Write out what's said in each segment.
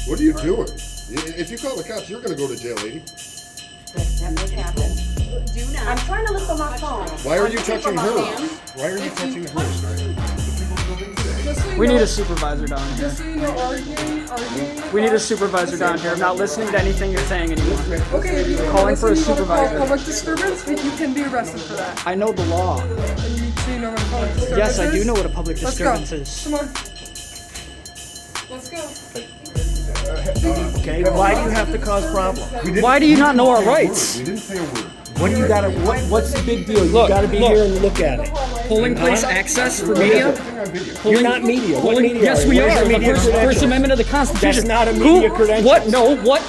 What are you doing? If you call the cops, you're going to go to jail, lady. That may happen. Do not. I'm trying to look on my phone. Why are you touching her? Why are you touching her? We need a supervisor down here. Just so you know, arguing. We need a supervisor down here. I'm not listening to anything you're saying anymore. Okay, if you Calling for a supervisor. public disturbance, you can be arrested for that. I know the law. And so you know what a public disturbance is? Yes, I do know what a public Let's go. disturbance is. Come on. Let's go. Okay, why do you have to cause problems? Why do you not know our rights? We didn't say a word. What do you gotta? What's the big deal? You Look, gotta be look. here and look at it. Polling place access for media? You're not media. What Polling, media yes, are you? we Where's are. your The media First credentials? Amendment of the Constitution. That's not a media credentials. What? No. What?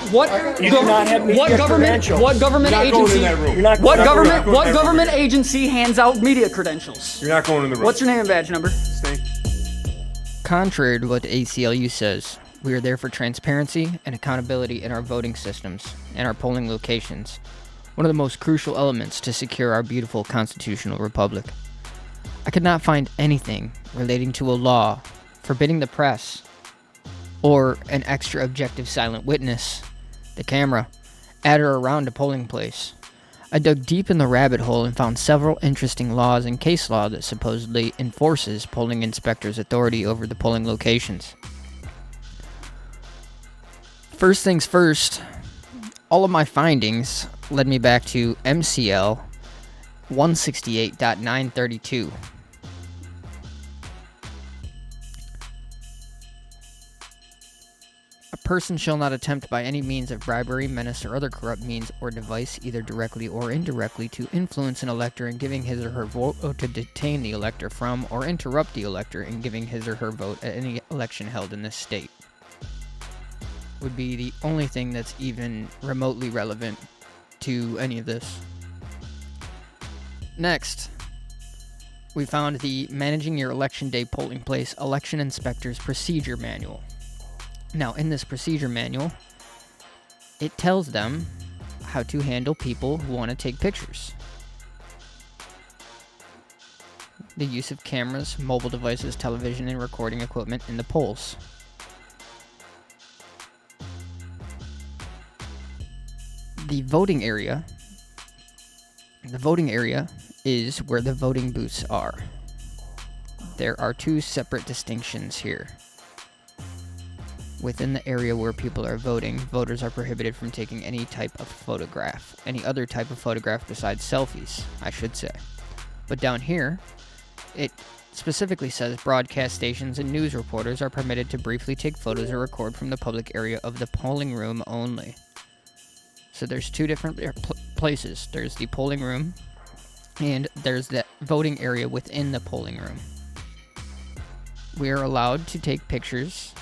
You do not have media credentials. What government You're not going agency? in that room. You're not What going government? going What in that government agency hands out media credentials? You're not going in the room. What's your name and badge number? Stay. Contrary to what the ACLU says, we are there for transparency and accountability in our voting systems and our polling locations, one of the most crucial elements to secure our beautiful constitutional republic. I could not find anything relating to a law forbidding the press or an extra objective silent witness, the camera, at or around a polling place. I dug deep in the rabbit hole and found several interesting laws and case law that supposedly enforces polling inspectors' authority over the polling locations. First things first, all of my findings led me back to MCL 168.932. A person shall not attempt by any means of bribery, menace, or other corrupt means or device, either directly or indirectly, to influence an elector in giving his or her vote, or to detain the elector from or interrupt the elector in giving his or her vote at any election held in this state. Would be the only thing that's even remotely relevant to any of this. Next, we found the Managing Your Election Day Polling Place Election Inspector's Procedure Manual. Now, in this procedure manual, it tells them how to handle people who want to take pictures. The use of cameras, mobile devices, television, and recording equipment in the polls. The voting area is where the voting booths are. There are two separate distinctions here. Within the area where people are voting, voters are prohibited from taking any type of photograph. Any other type of photograph besides selfies, I should say. But down here, it specifically says broadcast stations and news reporters are permitted to briefly take photos or record from the public area of the polling room only. So there's two different places. There's the polling room, and there's the voting area within the polling room. We are allowed to take pictures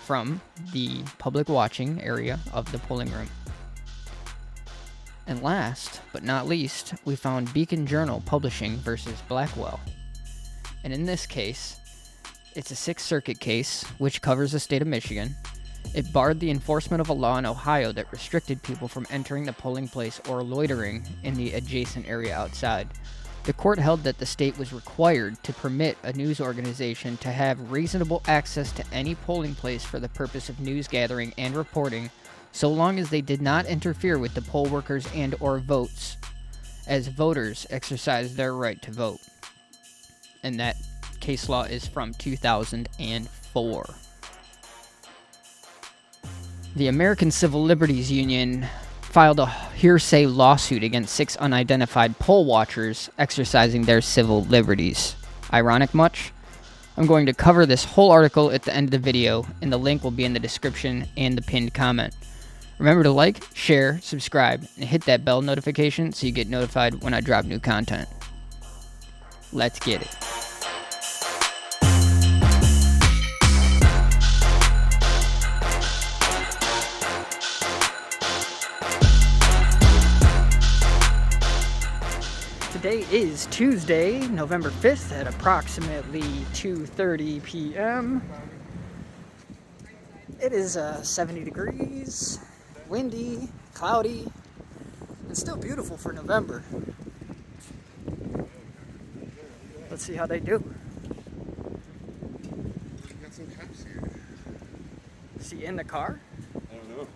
from the public watching area of the polling room. And last but not least, we found Beacon Journal Publishing versus Blackwell. And in this case, it's a Sixth Circuit case which covers the state of Michigan. It barred the enforcement of a law in Ohio that restricted people from entering the polling place or loitering in the adjacent area outside. The court held that the state was required to permit a news organization to have reasonable access to any polling place for the purpose of news gathering and reporting, so long as they did not interfere with the poll workers and or votes, as voters exercise their right to vote. And that case law is from 2004. The American Civil Liberties Union filed a hearsay lawsuit against 6 unidentified poll watchers exercising their civil liberties. Ironic much? I'm going to cover this whole article at the end of the video, and the link will be in the description and the pinned comment. Remember to like, share, subscribe, and hit that bell notification so you get notified when I drop new content. Let's get it. Today is Tuesday, November 5th at approximately 2:30 p.m. It is 70 degrees, windy, cloudy, and still beautiful for November. Let's see how they do. Is he in the car? I don't know.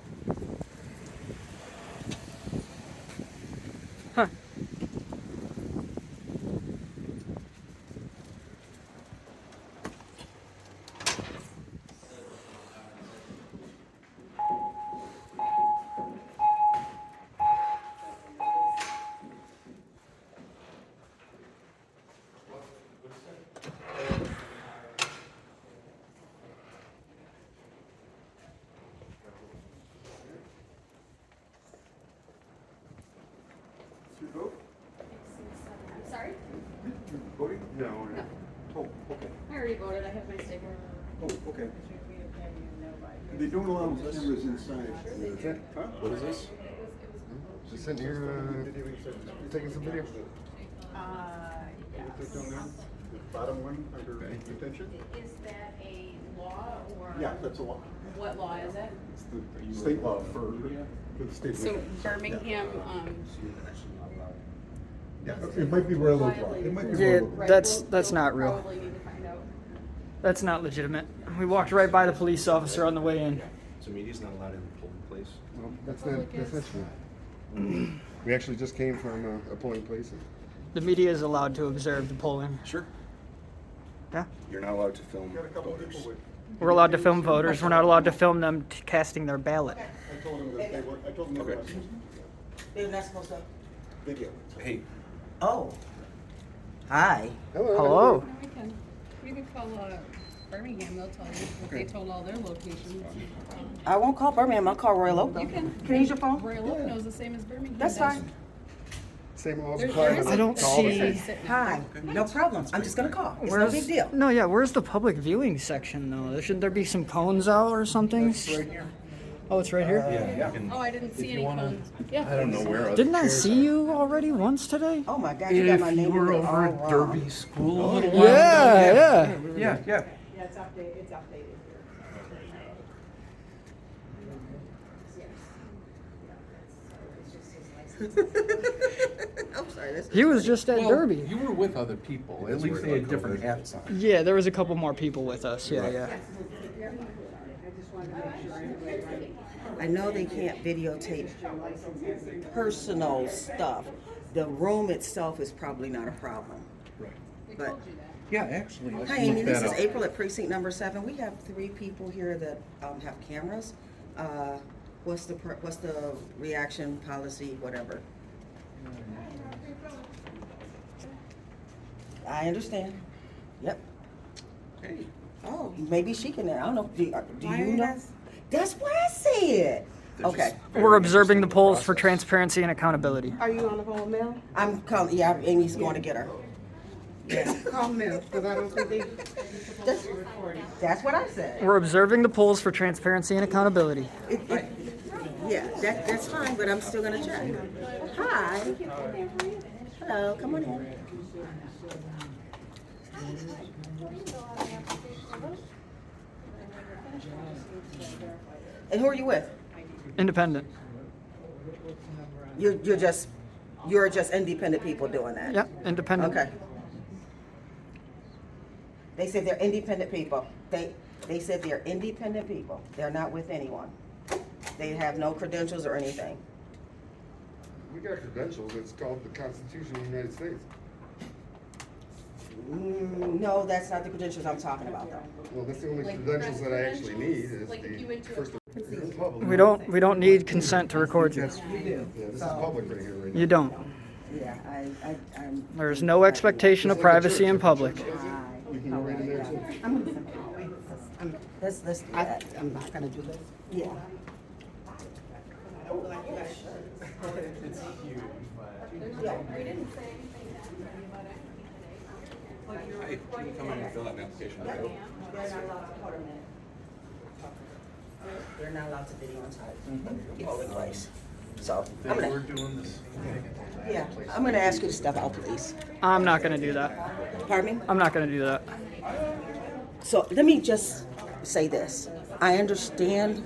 Huh. Sorry? Voting? No. Oh, okay. I already voted. I have my sticker. Oh, okay. They don't allow cameras inside. Huh? What is this? Just sitting here, taking some video. Click on that. The bottom one under detention. Is that a law or? Yeah, that's a law. What law is it? It's the state law for the state. So Birmingham, Yeah, it might be railroad law. It might be Yeah, railroad law. that's not real. Probably need to find out. That's not legitimate. We walked right by the police officer on the way in. So media's not allowed in the polling place? No, that's not true. We actually just came from a polling place. The media is allowed to observe the polling. Sure. Yeah. You're not allowed to film Got a couple voters. people with. We're allowed to film voters. We're not allowed to film them casting their ballot. I told them that they were. I told them they were. Okay. They're not supposed to. Video. Hey, Oh. Hi. Hello. We can call Birmingham, they'll tell you. They told all their locations. I won't call Birmingham. I'll call Royal Oak. You can. Can I use your phone? Royal Oak knows the same as Birmingham. That's does. fine. Same laws There- apply. there is I don't a- there is a see- sitting- Hi. No problem. I'm just gonna call. It's no big deal. No, yeah. Where's the public viewing section though? Shouldn't there be some cones out or something? Right here. Oh, it's right here. Oh, I didn't see any cones. Yeah. I don't know where. Didn't I see you already once today? Oh my God, you got my name all wrong. School a little Yeah, yeah. Yeah. Yeah, it's updated. It's updated here. I'm sorry. This He was just at Derby. You were with other people. At least they had different hats on. Yeah, there was a couple more people with us. Yeah, yeah. I know they can't videotape personal stuff. The room itself is probably not a problem. Right. But Yeah, actually. hi, Amy. This is April at precinct number 7. We have 3 people here that have cameras. What's the reaction policy, whatever? I understand. Yep. Hey. Oh, maybe she can. I don't know. Do you know? That's what I said. Okay. We're observing the polls for transparency and accountability. Are you on the phone with Mel? I'm calling. Yeah, Amy's going to get her. Call Mel, because I don't think they. That's what I said. We're observing the polls for transparency and accountability. Yeah, that's fine, but I'm still gonna check. Hi. Hello. Come on in. And who are you with? Independent. You're just independent people doing that. Yeah, independent. Okay. They said they're independent people. They said they're independent people. They're not with anyone. They have no credentials or anything. We got credentials. It's called the Constitution of the United States. No, that's not the credentials I'm talking about, though. Well, that's the only credentials that I actually need is the first. We don't need consent to record you. Yeah, this is public right here. Right now. You don't. Yeah, I'm. There's no expectation of privacy in public. You can go right in there too. Let's do that. I'm not gonna do this. Yeah. Hey, can you come in and fill out an application? They're not allowed to video inside public place. So I'm We're gonna, doing this. I'm gonna ask you to step out, please. I'm not gonna do that. Pardon me? I'm not gonna do that. So let me just say this. I understand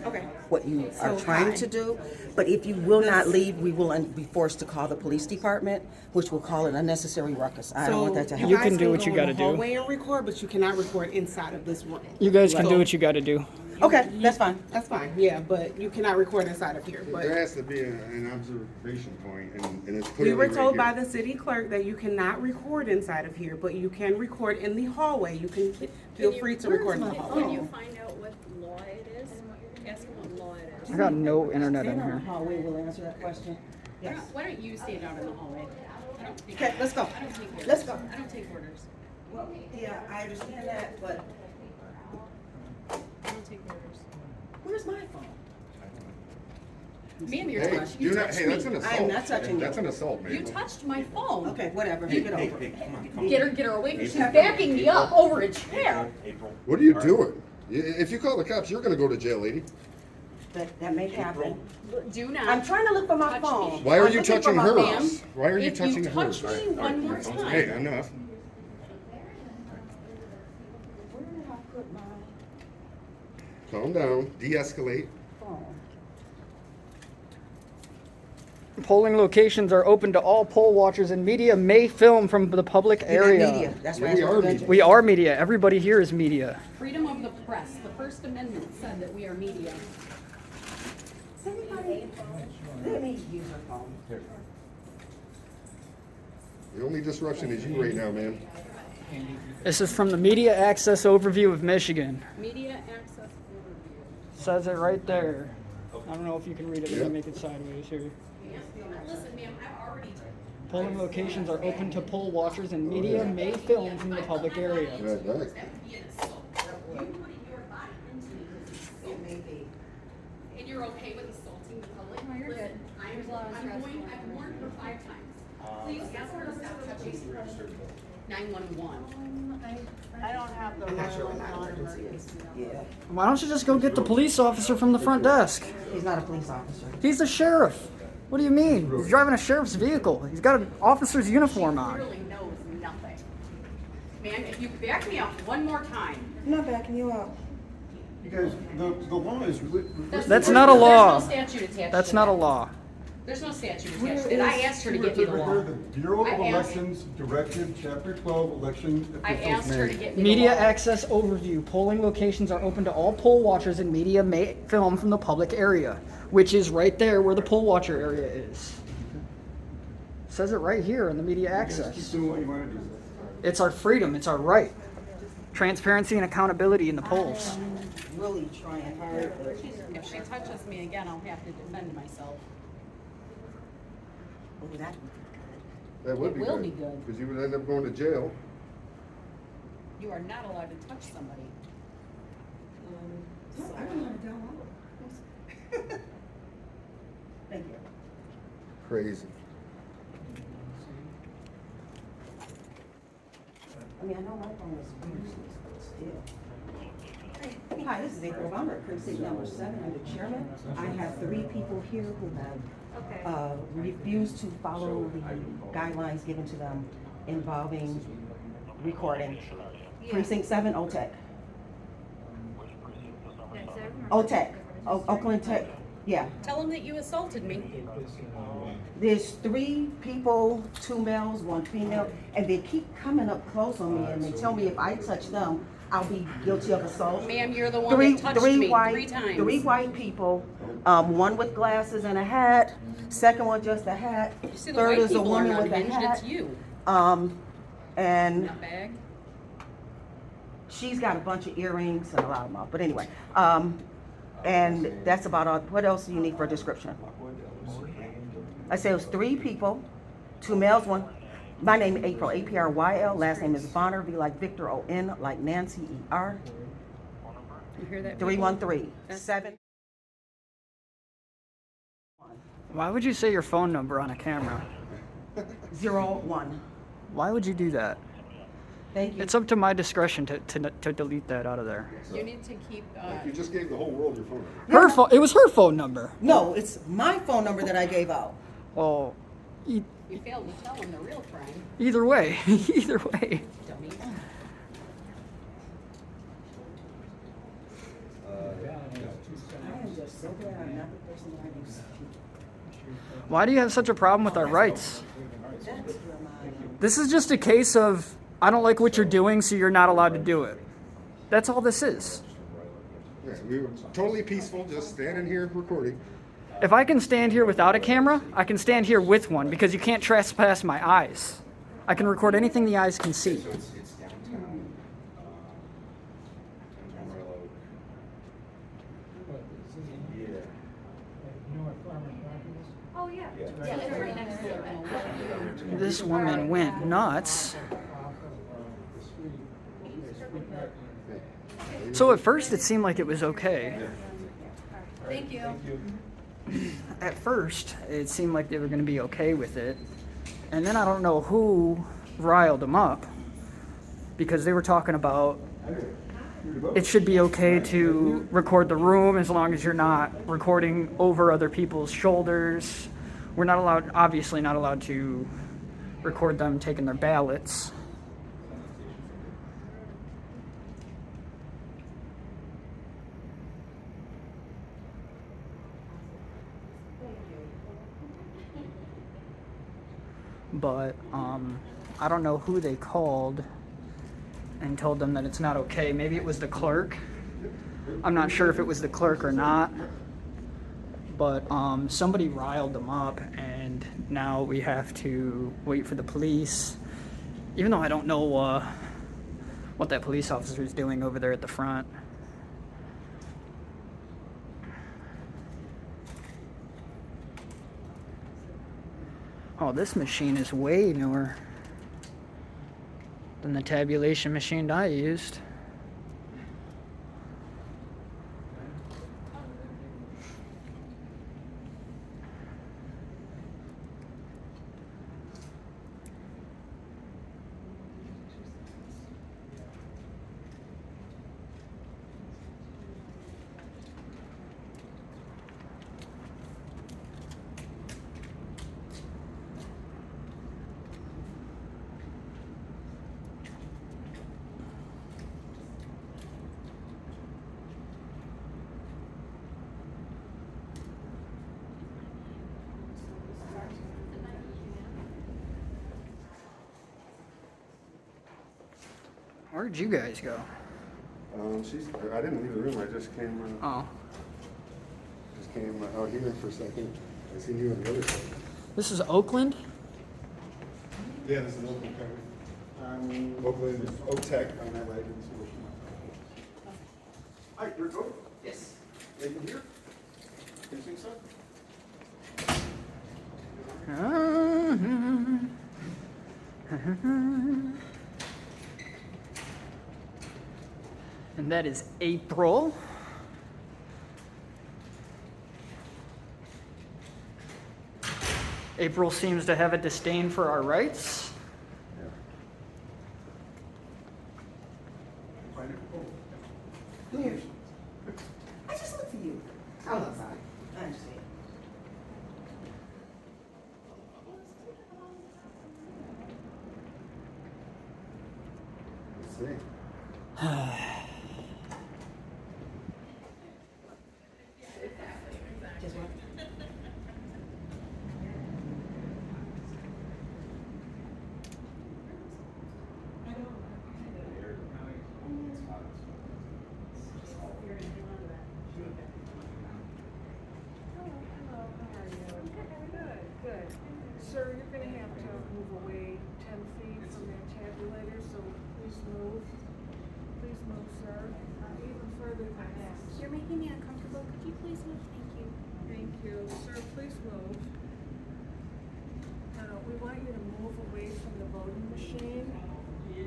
what you are trying to do, but if you will not leave, we will be forced to call the police department, which will call an unnecessary ruckus. I don't want that to happen. You can do what you gotta do. Hallway and record, but you cannot record inside of this room. You guys can do what you gotta do. Okay, that's fine. That's fine, yeah, but you cannot record inside of here. But There has to be an observation point, and it's we clearly were told right by here. the city clerk that you cannot record inside of here, but you can record in the hallway. You can feel free to record in the When hallway. you find out what law it is, ask them what law it is. I got no internet in Stand on here. the hallway, we'll answer that question. Yes. Why don't you stand out in the hallway? I don't take Okay, let's go. I don't take orders. Let's go. I don't take orders. Well, yeah, I understand that, but I don't take orders. where's my phone? Ma'am, you're Hey, touched. you're You not, touched hey, that's me. an assault. I'm not touching you. That's an assault, man. You touched my phone. Okay, whatever, get over it. Get her away from me. She's backing me up over a chair. What are you doing? If you call the cops, you're gonna go to jail, lady. That may happen. Do not. I'm trying to look for my touch phone. me. Why are I'm you looking for touching my hers? phone. Why are you If touching you hers? touch me one more time. Hey, enough. Where did I put my Calm down, de-escalate. phone? Polling locations are open to all poll watchers, and media may film from the public You're not area. media. That's why We I are asked media. for We are media. Everybody here is media. Freedom of the press. The First Amendment said that we are media. Let me use her phone. The only disruption is you right now, man. This is from the Media Access Overview of Michigan. Media access overview. Says it right there. I don't know if you can read it. Let Yeah. me make it sideways here. Listen, ma'am, I've already. Polling locations are open to poll watchers, and media may film from the public area. Yeah, right. You putting your body into this. It may be. And you're okay with assaulting the public? No, you're good. I've warned her 5 times. Please ask her to stop touching 911. I don't have the Yeah, Why don't you just go get the police officer from the front desk? he's not a police officer. He's the sheriff. What do you mean? He's driving a sheriff's vehicle. He's got an officer's uniform on. Clearly knows nothing. Ma'am, if you back me up one more time. I'm not backing you up. You guys, the law is. That's not a law. There's no statute attached That's to not a that. law. There's no statute attached to it. I asked her to get me the law. The Bureau of I asked- Elections Directive, Chapter 12, Election I Officials asked her to Manual. get me Media the law. access overview. Polling locations are open to all poll watchers, and media may film from the public area, which is right there where the poll watcher area is. Says it right here in the media Keep access. doing what you want to do. It's our freedom. It's our right. Transparency and accountability in the polls. Really trying hard, but If she touches me again, I'll have to defend myself. oh, that That would It be will good. be good. Because you would end up going to jail. You are not allowed to touch somebody. I don't know how to download. Thank you. Crazy. I mean, I know my phone is useless, but still. Hi, this is April Bomber, precinct number 7. I'm the chairman. I have 3 people here who have refused to follow the guidelines given to them involving recording. Precinct 7, OTEC. OTEC, Oakland Tech, yeah. Tell them that you assaulted me. There's 3 people, 2 males, 1 female, and they keep coming up close on me and they tell me if I touch them, I'll be guilty of assault. Ma'am, you're the one that touched me 3 times. 3 white people, 1 with glasses and a hat, second one just a hat, You see, the third white is a people are woman not with a hinged, hat. it's you. And Nutbag. she's got a bunch of earrings and a lot of them, but anyway. And that's about all. What else do you need for a description? I said it was 3 people, 2 males, 1. My name is April, A-P-R-Y-L. Last name is Bonner, V like Victor, O-N like Nancy, E-R. You hear that? people? 313 That's- 7. Why would you say your phone number on a camera? 01. Why would you do that? Thank you. It's up to my discretion to delete that out of there. You need to keep, You just gave the whole world your phone number. Her phone. It was her phone number. No, it's my phone number that I gave out. Well, you failed to tell them the real crime, either way, either way. dummy. I am just so glad I'm not the person that I used to be. Why do you have such a problem with our rights? That's where my, This is just a case of I don't like what you're doing, so you're not allowed to do it. That's all this is. Yeah, we were totally peaceful, just standing here recording. If I can stand here without a camera, I can stand here with one because you can't trespass my eyes. I can record anything the eyes can see. It's downtown. Downtown Royal Oak. Oh, yeah. Yeah, it's right next to it. This woman went nuts. So at first it seemed like it was okay. Thank you. At first it seemed like they were going to be okay with it. And then I don't know who riled them up because they were talking about it should be okay to record the room as long as you're not recording over other people's shoulders. We're not allowed, obviously not allowed to record them taking their ballots. But I don't know who they called and told them that it's not okay. Maybe it was the clerk. I'm not sure if it was the clerk or not. But somebody riled them up, and now we have to wait for the police. Even though I don't know what that police officer is doing over there at the front. Oh, this machine is way newer than the tabulation machine I used. Where'd you guys go? I didn't leave the room. I just came. Just came out here for a second. I seen you on the other side. This is Oakland? Yeah, this is Oakland. Oakland, Oak Tech on that right. Hi, you're good? Yes. Anything here? You think so? And that is April. April seems to have a disdain for our rights. Come here. I just look for you. I'm not sorry. I understand. Let's see. Just one. Good. Sir, you're going to have to move away 10 feet from that tabulator, so please move. Please move, sir. Even further than that. You're making me uncomfortable. Could you please move? Thank you. Thank you. Sir, please move. We want you to move away from the voting machine,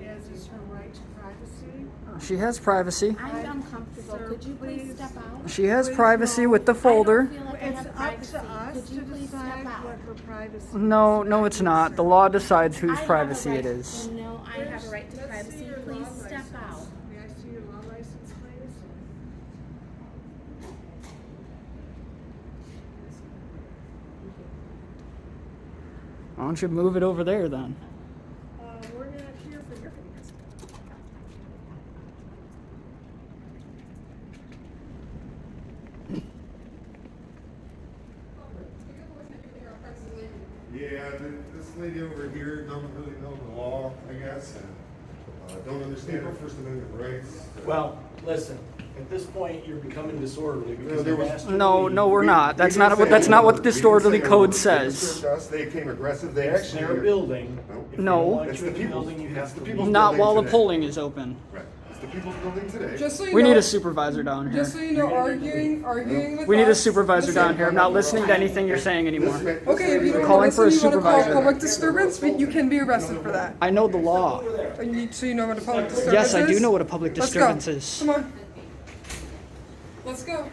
as is her right to privacy. She has privacy. I'm uncomfortable. Sir, Could you please step out? She has privacy with the folder. I don't feel like I It's have up privacy. to us Could you to please decide step out? what her privacy is. No, it's not. The law decides whose I have a privacy right- it is. No, I have a right to Let's see privacy. your Please law step license. out. May I see your law license, please? Why don't you move it over there then? We're not here for your opinions. Yeah, this lady over here doesn't really know the law, I guess, and don't understand her First Amendment rights. Well, listen, At this point, you're becoming disorderly because there I've was- asked you to No, leave. no, we're not. That's We didn't not what say that's a not what word. the We didn't disorderly say a code word. They says. disturbed us. They came aggressive. They It's actually. their building. If they No. don't want It's you the in the people's. building, you It's have the to people's leave. Not building while the today. polling is open. Right. It's the people's building today. Just so you We know, need a supervisor down here. just so you know, arguing with We need a us- supervisor listen, down here. I'm not listening to anything you're saying anymore. Okay, if you don't Calling want to for a listen, you want to call supervisor. public disturbance, but you can be arrested for that. I know the law. So you know what a public disturbance is? Yes, I do know what a public Let's go. disturbance is. Come on. Let's go.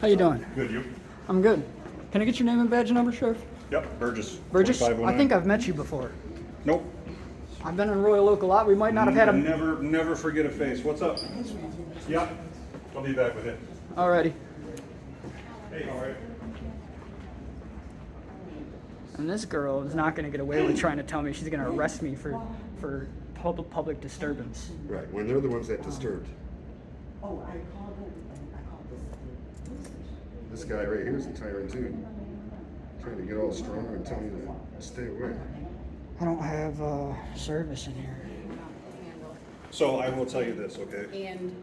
How you doing? Good, you? I'm good. Can I get your name and badge number, Sheriff? Yep, Burgess. Burgess? 2509. I think I've met you before. Nope. I've been in Royal Oak a lot. We might not have had a... Never forget a face. What's up? Yeah, I'll be back with it. Alrighty. Hey, all right. And this girl is not going to get away with trying to tell me she's going to arrest me for public disturbance. Right. When they're the ones that disturbed. This guy right here is a tyrant too. Trying to get all strong and tell me to stay away. I don't have service in here. So I will tell you this, okay? And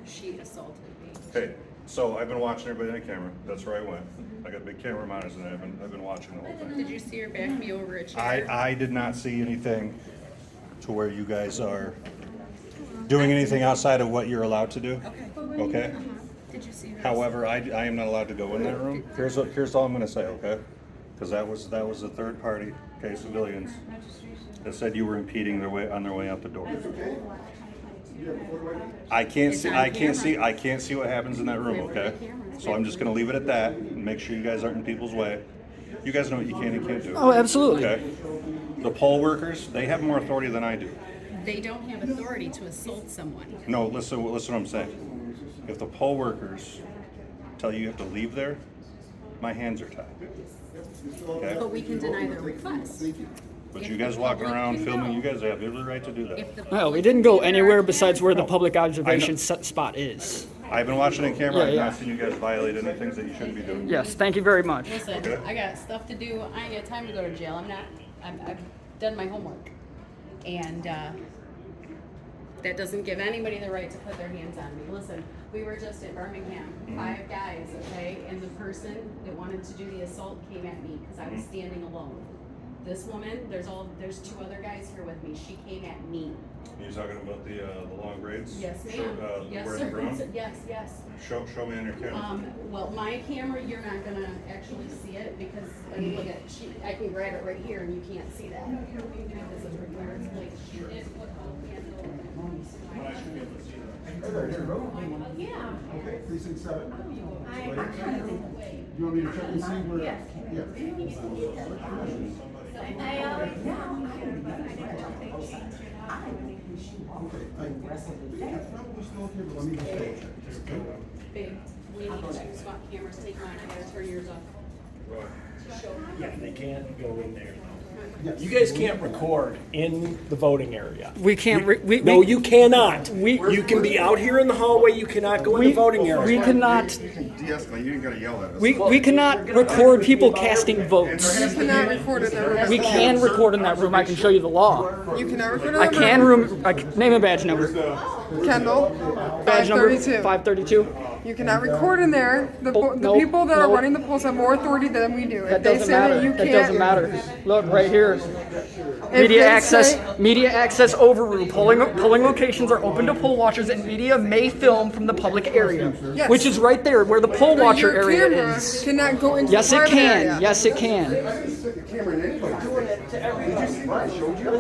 she assaulted me. Hey, so I've been watching everybody on camera. That's where I went. I got big camera monitors and I've been watching the whole thing. Did you see her back me over a chair? I did not see anything to where you guys are doing anything outside of what you're allowed to do. Okay? Did you see her? However, I am not allowed to go in that room. Here's all I'm gonna say, okay? Because that was a third party, okay, civilians, that said you were impeding their way on their way out the door. I can't see what happens in that room, okay? So I'm just gonna leave it at that and make sure you guys aren't in people's way. You guys know what you can and can't do. Oh, absolutely. Okay? The poll workers, they have more authority than I do. They don't have authority to assault someone. No, listen what I'm saying. If the poll workers tell you have to leave there, my hands are tied. Okay? But we can deny their request. But If you the guys walking public around can filming, go. you guys have every right to do that. If the Well, we public didn't can go be there, anywhere our besides where the cameras- public observation spot is. I've been watching on camera. Yeah, I've yeah. not seen you guys violate any things that you shouldn't be doing. Yes, thank you very much. Listen, Okay. I got stuff to do. I ain't got time to go to jail. I've done my homework. And that doesn't give anybody the right to put their hands on me. Listen, we were just at Birmingham, 5 guys, okay? And the person that wanted to do the assault came at me because I was standing alone. This woman, there's 2 other guys here with me. She came at me. You're talking about the long braids? Yes, ma'am. Yes, wearing sir. brown? Yes. Show me on your camera. Well, my camera, you're not gonna actually see it because, I mean, look at, I can grab it right here and you can't see that. Because it's required, like, she did put a handle. Yeah. Okay, precinct 7. I'm trying to think away. You want me to check and see where? Yes. Yeah. Okay. Yeah, probably still okay, but let me just double check. Big, we need to swap cameras, take mine, I gotta turn yours off. Yeah, they can't go in there. Yes. You guys can't record in the voting area. We can't. No, you cannot. We- You can be out here in the hallway. You cannot go in the voting area. We cannot. You can de-escalate, you ain't gotta yell at us. We cannot record people casting votes. You cannot record in that room. We can record in that room. I can show you the law. You cannot record in I that can room. name and badge number. Kendall, Badge number 532. 532. You cannot record in there. The Nope, people that are nope. running the polls have more authority than we do. That If they doesn't say matter. that you That can't, doesn't matter. Look right here. If Media they access. say- Media access overrule. Polling locations are open to poll watchers, and media may film from the public area, Yes. which is right there where the poll But watcher your area camera is. cannot go into Yes, the it private can. area. Yes, it can. Stick a camera in any place. Did you see what I showed you?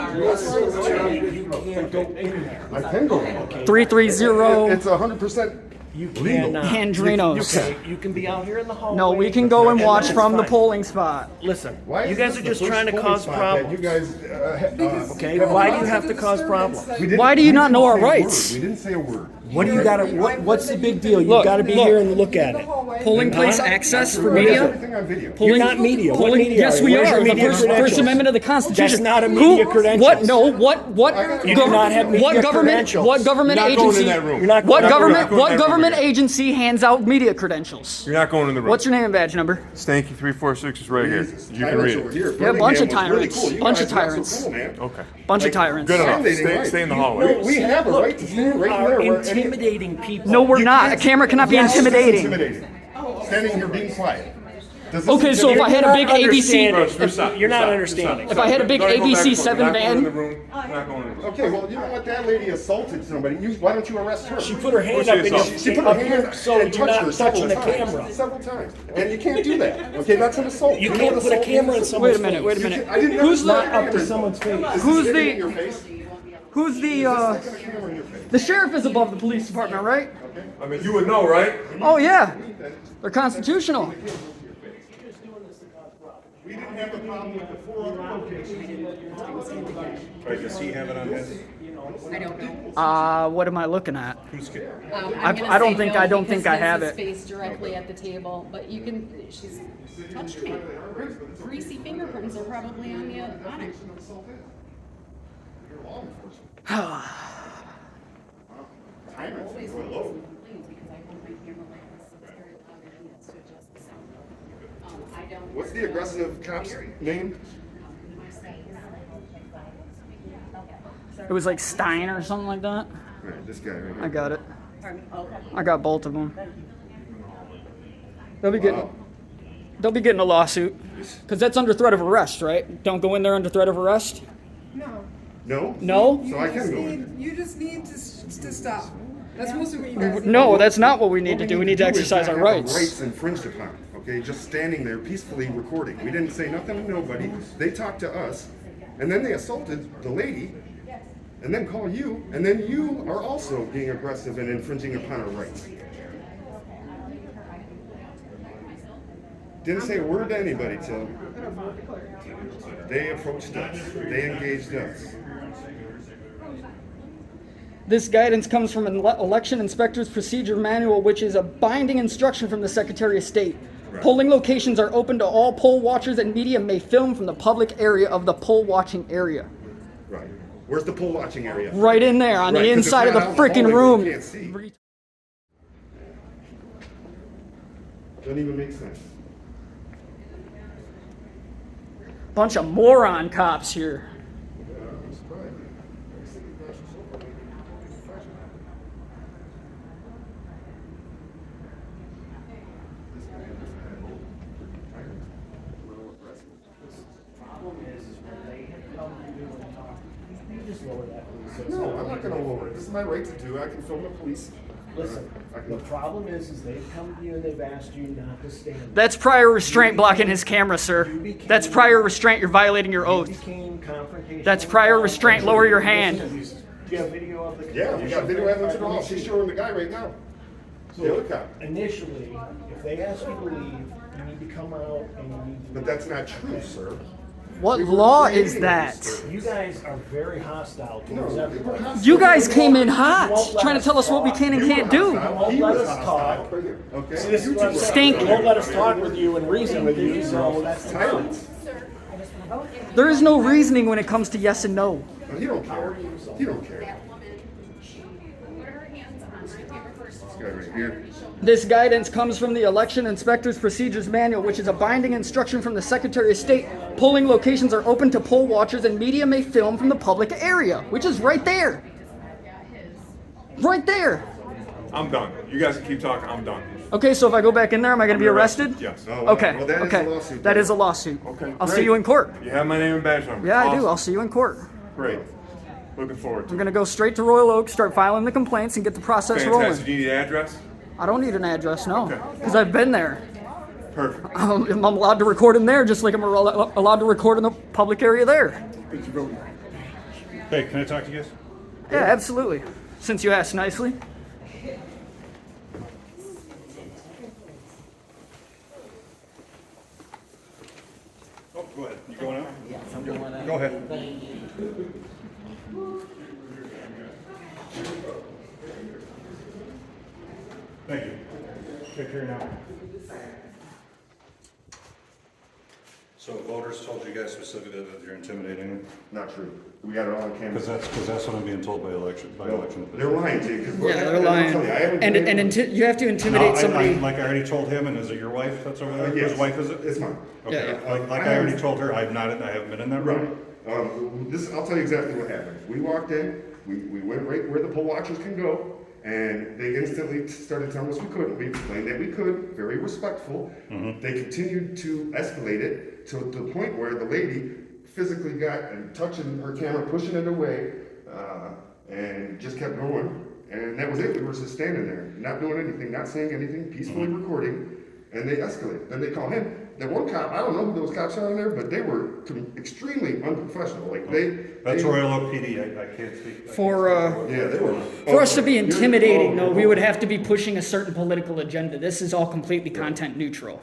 You can't go in there. I can go. 330. It's 100%. You cannot. Andrinos. Okay, you can be out here in the hallway. No, we can go and watch that's from the fine. polling spot. Listen, Why you is guys this are the just first trying to polling cause spot that problems. You guys, Okay, why do you have to cause problems? Why do you not know our rights? We didn't say a word. What do you got to? What's the big deal? You Look, got to be look. here and look at The it. hallway. polling place access for media? Everything on video. You're not media. What Polling, media yes, are you? we Where's are. your The media First credentials? Amendment of the Constitution. That's not a media credentials. What? No. What? You do not have media credentials. What government You're not going agency? in that room. You're not What going- government? going in What that room government again. agency hands out media credentials? You're not going in the room. What's your name and badge number? Stanky 346 is right here. You can read it. Yeah, bunch of tyrants. Bunch of tyrants. Okay. Bunch of tyrants. Good enough. Stay in the hallway. We have a right to stand right there. Intimidating people. No, we're not. A camera cannot be intimidating. Standing here being quiet. Okay, so if I had a big ABC, You're not understanding. if I had a big ABC 7 van, Okay, well, you know what? That lady assaulted somebody. Why don't you arrest her? She put her hand up in your She put her hand so and you're touched not her touching the several times. camera. Several times. And you can't do that. Okay, that's an assault. You can't put a camera in someone's face. wait a minute. I didn't Who's know the- Up to someone's face. Who's in the, your face? who's the sheriff is above the police department, right? I mean, you would know, right? Oh yeah, they're constitutional. We didn't have a problem with the 4 other locations. Right, does he have it on his? I don't know. What am I looking at? Who's kid? I don't think I have His it. face directly at the table, but you can. She's touched me. Greasy fingerprints are probably on it. What's the aggressive cop's name? It was like Stein or something like that. Right, this guy right here. I got it. I got both of them. They'll be getting a lawsuit because that's under threat of arrest, right? Don't go in there under threat of arrest. No. No? No? So I can go in. You just need to stop. That's mostly what you guys need. No, that's not what we need to do. We need to exercise our rights. Rights infringed upon. Okay, just standing there peacefully recording. We didn't say nothing to nobody. They talked to us, and then they assaulted the lady, and then call you, and then you are also being aggressive and infringing upon our rights. Didn't say a word to anybody till they approached us. They engaged us. This guidance comes from an election inspector's procedure manual, which is a binding instruction from the Secretary of State. Right. Polling locations are open to all poll watchers, and media may film from the public area of the poll watching area. Right. Where's the poll watching area? Right in there, on Right, the 'cause it's inside of not the out in the freaking hallway where room. you can't see. Doesn't even make sense. Bunch of moron cops here. No, I'm not going to lower it. This is my right to do. I can film the police. Listen, the problem is they've come to you and they've asked you not to stand. That's prior restraint blocking his camera, sir. That's prior restraint. You're violating your oath. That's prior restraint. Lower your hand. Do you have video of the? Yeah, we got video evidence at all. She's showing the guy right now. The other cop. Initially, if they ask you to leave, you need to come out and you need to. But that's not true, sir. What law is that? You guys are very hostile towards everybody. You guys came in hot, trying to tell us what we can and can't do. You won't let us talk. Okay. See, this is what I'm saying. Stinky. You won't let us talk with you and reason with you, so that's Tyrants. There is no reasoning when it comes to yes and no. You don't care. You don't care. That woman, she put her hands on my camera first. This guy right here. This guidance comes from the Election Inspector's Procedures Manual, which is a binding instruction from the Secretary of State. Polling locations are open to poll watchers, and media may film from the public area, which is right there. Right there. I'm done. You guys can keep talking. I'm done. Okay, so if I go back in there, am I going to be arrested? Yes. Okay. Well, that is okay. a lawsuit. That is a lawsuit. Okay. I'll see great. you in court. You have my name and badge number. Yeah, I Awesome. do. I'll see you in court. Great. Looking forward to I'm it. going to go straight to Royal Oak, start filing the complaints, and get the process Fantastic. rolling. Do you need the address? I don't need an address, no, Okay. because I've been there. Perfect. I'm allowed to record in there, just like I'm allowed to record in the public area there. Hey, can I talk to you guys? Yeah, absolutely. Since you asked nicely. Oh, go ahead. You going out? Yes, I'm going out. Go ahead. Thank you. Check here now. So voters told you guys specifically that you're intimidating them? Not true. We got it all on camera. Because that's what I'm being told by election officials. They're lying to you. 'Cause Yeah, they're lying. And you have to No, intimidate somebody. like I already told him, and is it your wife that's over there? Yes. Whose wife is it? It's mine. Okay, Yeah, like I already told her, I haven't been in that room. I'll tell you exactly what happened. We walked in, we went right where the poll watchers can go, and they instantly started telling us we couldn't. We explained that we could, very respectful. They continued to escalate it to the point where the lady physically got and touching her camera, pushing it away, and just kept going. And that was it. We were just standing there, not doing anything, not saying anything, peacefully recording, and they escalated. Then they call him. That one cop, I don't know who those cops are in there, but they were extremely unprofessional. Like That's Royal Oak PD. I can't speak. Yeah, they were. For us to be intimidating, though, we would have to be pushing a certain political agenda. This is all completely content neutral.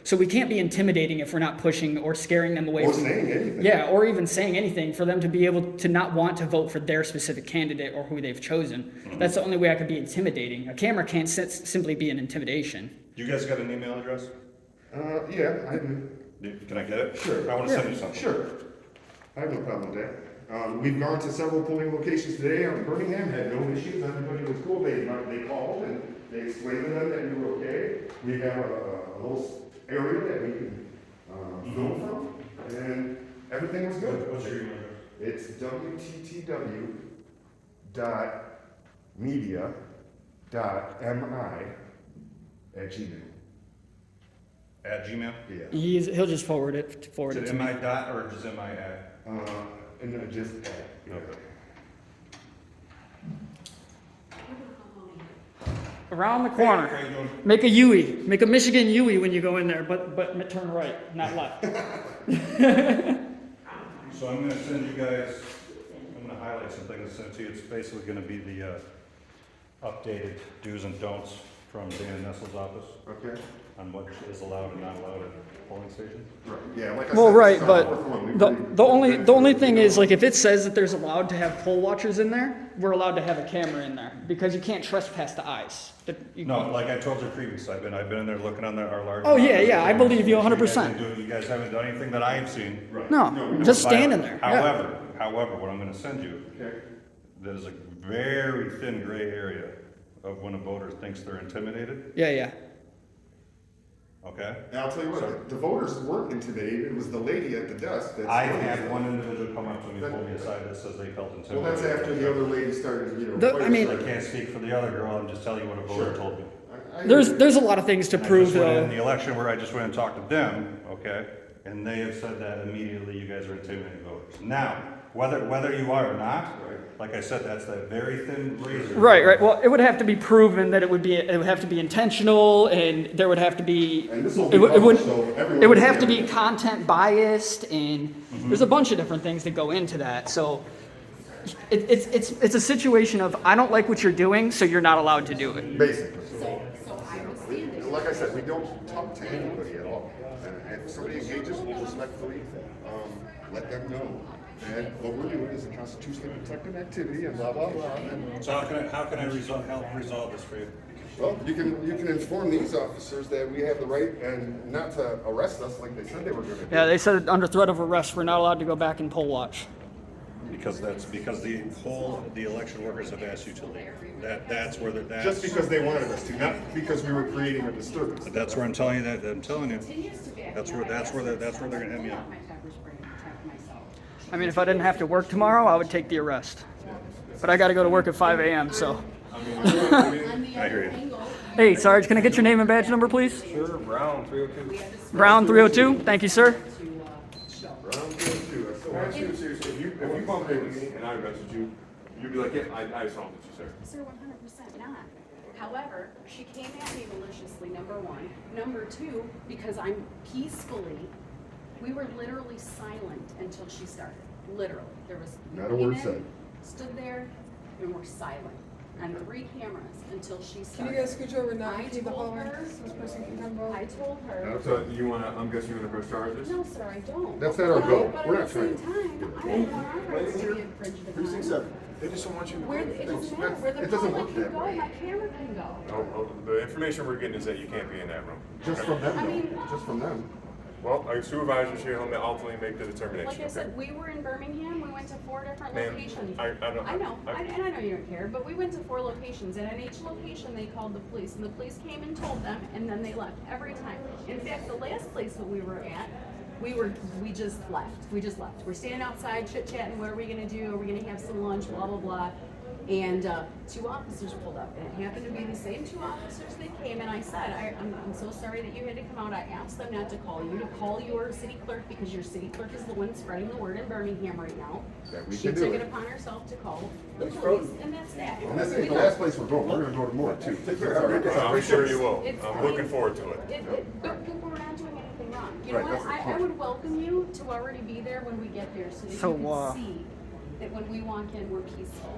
So we can't be intimidating if we're not pushing or scaring them away Or from saying anything. Yeah, or even saying anything for them to be able to not want to vote for their specific candidate or who they've chosen. That's the only way I could be intimidating. A camera can't simply be an intimidation. You guys got an email address? Yeah, I do. Can I get it? Sure. I want to send you something. Sure. I have no problem with that. We've gone to several polling locations today on Birmingham, had no issues, everybody was cool. They called and they explained to them that you were okay. We have a little area that we can film from, and everything was good. What's your email address? It's wttw.media.mi@gmail. At Gmail? Yeah. He'll just forward it Is to it me. MI dot or just MI at? And then just Okay. Around the corner. How you doing? Make a Yui. Make a Michigan Yui when you go in there, but turn right, not left. So I'm gonna send you guys, I'm gonna highlight some things and send it to you. It's basically gonna be the updated do's and don'ts from Dan Nestle's office Okay. on what is allowed and not allowed at polling stations. Right. Yeah, like I Well, said, right, it's but our fourth one. We the, really- the only thing is, like, if it says that there's allowed to have poll watchers in there, we're allowed to have a camera in there because you can't trespass the eyes. No, like I told you previously, I've been in there looking on our large. Oh, yeah, monitors. yeah, I believe you 100%. You guys haven't done anything that I've seen. Right. No, just standing there. Yeah. However, what I'm gonna send you, Okay. there's a very thin gray area of when a voter thinks they're intimidated, Yeah. okay? And I'll tell you what, the voters weren't intimidated. It was the lady at the desk that. I had one individual come up to me and pull me aside that says they felt intimidated. Well, that's after the other lady started, I mean- I can't speak for the other girl, I'm just telling you what a voter Sure. told me. There's a lot of things to I prove, just went in though. the election where I just went and talked to them, okay, and they have said that immediately you guys are intimidating voters. Now, whether you are or not, like I said, that's that very thin razor. Right. Well, it would have to be proven that it would have to be intentional, and there would have to be. And this will It be would, published, so everyone it would can have to see be everything. content biased, and there's a bunch of different things that go into that. So it's a situation of I don't like what you're doing, so you're not allowed to do it. Basically. So I was standing. Like I said, we don't talk to anybody at all. And if somebody engages, we'll respectfully let them know. And what we're doing is a constitutionally protected activity and blah, blah, blah. And, So how can I help resolve this for you? well, you can inform these officers that we have the right and not to arrest us like they said they were going to do. Yeah, they said under threat of arrest, we're not allowed to go back and poll watch. Because the election workers have asked you to leave. That's where Just because they wanted us to, not because we were creating a disturbance. But that's where I'm telling you that's where they're gonna have me up. I mean, if I didn't have to work tomorrow, I would take the arrest. But I got to go to work at 5 a.m., so. I hear you. Hey, Sarge, can I get your name and badge number, please? Sure, Brown 302. Brown 302. Thank you, sir. Seriously, if you bumped into me and I arrested you, you'd be like, yeah, I assaulted you, sir. Sir, 100% not. However, she came at me maliciously, number one. Number two, because I'm peacefully, we were literally silent until she started. Literally. There was Not a word came in, said. Stood there, and we're silent on 3 cameras until she Can started. you guys scooch over now I and keep the told hallway? her- So this person can come vote. I told her. So you wanna, I'm guessing you wanna press charges? No, sir, I don't. That's not our But goal. But We're at not the same trying. time, I don't want our rights to be infringed upon. They just don't want you to. Where, it doesn't matter, where the It doesn't public work can that go, way. my camera can go. Oh, the information we're getting is that you can't be in that room. Just from them, I though. mean- Just from them. Well, our supervisors here will ultimately make the determination. Like I said, we were in Birmingham, we went to 4 different Ma'am, locations. I don't- I know, I- and I know you don't care, but we went to 4 locations, and at each location, they called the police, and the police came and told them, and then they left, every time. In fact, the last place that we were at, we just left, We're standing outside, chit-chatting, what are we gonna do, are we gonna have some lunch, blah, blah, blah. And 2 officers pulled up, and it happened to be the same 2 officers that came, and I said, I'm so sorry that you had to come out. I asked them not to call you, to call your city clerk, because your city clerk is the one spreading the word in Birmingham right now. That we She can do took it it. upon herself to call the police, and that's that. And this ain't the last place we're going. We're gonna go to more, too. I'm sure you will. It's- I'm looking forward to it. But we're not doing anything wrong. You know Right, what, that's the I point. would welcome you to already be there when we get there, so that So, you can see that when we walk in, we're peaceful.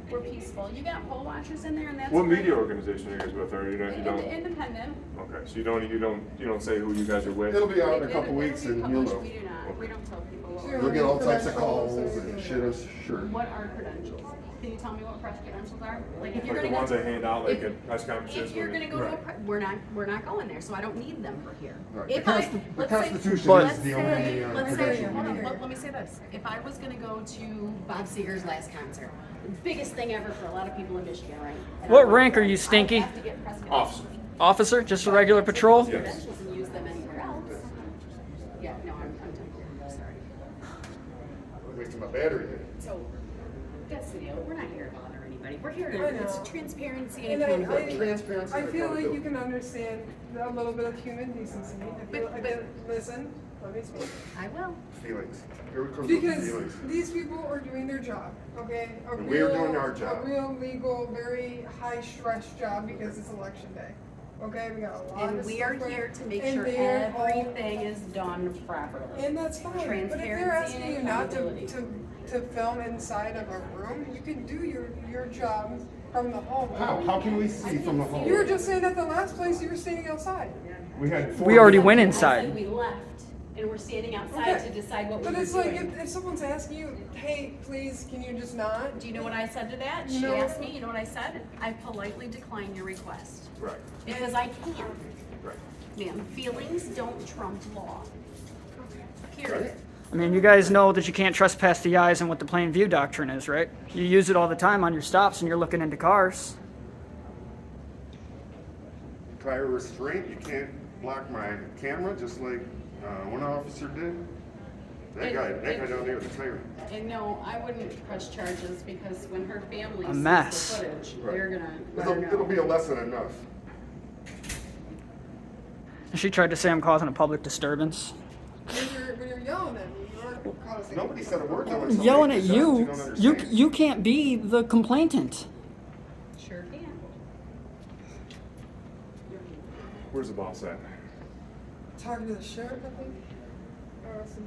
We're peaceful. You got poll watchers in there, and that's What great. media organization are you guys with, or you don't? Independent. Okay, so you don't say who you guys are with? It'll be out in a It'll couple be weeks and published. you'll know. We do not. We don't tell people what You'll we're get all types of calls and shit, I'm sure. What are credentials? Can you tell me what press credentials are? Like if you're Like the gonna ones go they to, hand out, like if- at press conferences? if you're when gonna they- go to a, we're not going there, so I don't need them for here. Right. If The I, Consti- the let's say- Constitution But- is the only let's say, credential hold we on, need. let me say this. If I was gonna go to Bob Seger's last concert, biggest thing ever for a lot of people in Michigan, right? And What I would rank go, are you, I Stinky? have to get press Officer. credentials. Officer? Just a regular patrol? Yes. Credentials and use them anywhere else. Yeah, no, I'm sorry. Wasting my battery here. So, that's the deal. We're not here to bother anybody. We're here I to, know. it's transparency and And accountability. I feel like you can understand a little bit of human decency. Listen, let me speak. I will. Feelings. Here it comes with Because feelings. these people are doing their job, okay? And we are doing our job. A real legal, very high stress job because it's election day. Okay, we got a lot And of we are stuff here to make and sure they're all- everything is done properly. And that's fine, but if they're Transparency asking and you not to, accountability. to film inside of a room, you can do your job from the hallway. How can we see from the hallway? You were just saying at the last place you were standing outside. We had 4. We already went I inside. said we left, and we're standing outside Okay. to decide what we But were it's like, doing. if someone's asking you, hey, please, can you just not? Do you know what I said to that? You She know- asked me, you know what I said? I politely decline your request. Right, Because I can't. right. Ma'am, feelings don't trump law. Period. I mean, you guys know that you can't trespass the eyes and what the plain view doctrine is, right? You use it all the time on your stops and you're looking into cars. Prior restraint, you can't block my camera just like one officer did. That guy down there, the tyrant. And no, I wouldn't press charges because when her family A sees mess. the footage, Right. they're gonna let her It'll know. be a lesson enough. And she tried to say I'm causing a public disturbance. When you're yelling at me, you're causing. Nobody said a word to I'm us. yelling at Somebody you. don't You understand. you can't be the complainant. Sure can. Where's the boss at? Talking to the sheriff, I think. Or some-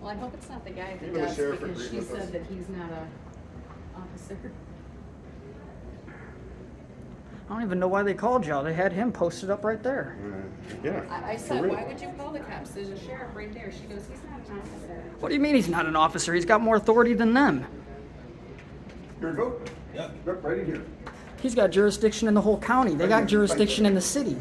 Well, I hope it's not the guy at the Even the desk sheriff because agreed she with us. said that he's not a officer. I don't even know why they called y'all. They had him posted up right there. Yeah. I for said, real. why would you call the cops? There's a sheriff right there. She goes, he's not an officer. What do you mean he's not an officer? He's got more authority than them. Here we go. Yeah. Yep, right in here. He's got jurisdiction in the whole county. They got jurisdiction in the city.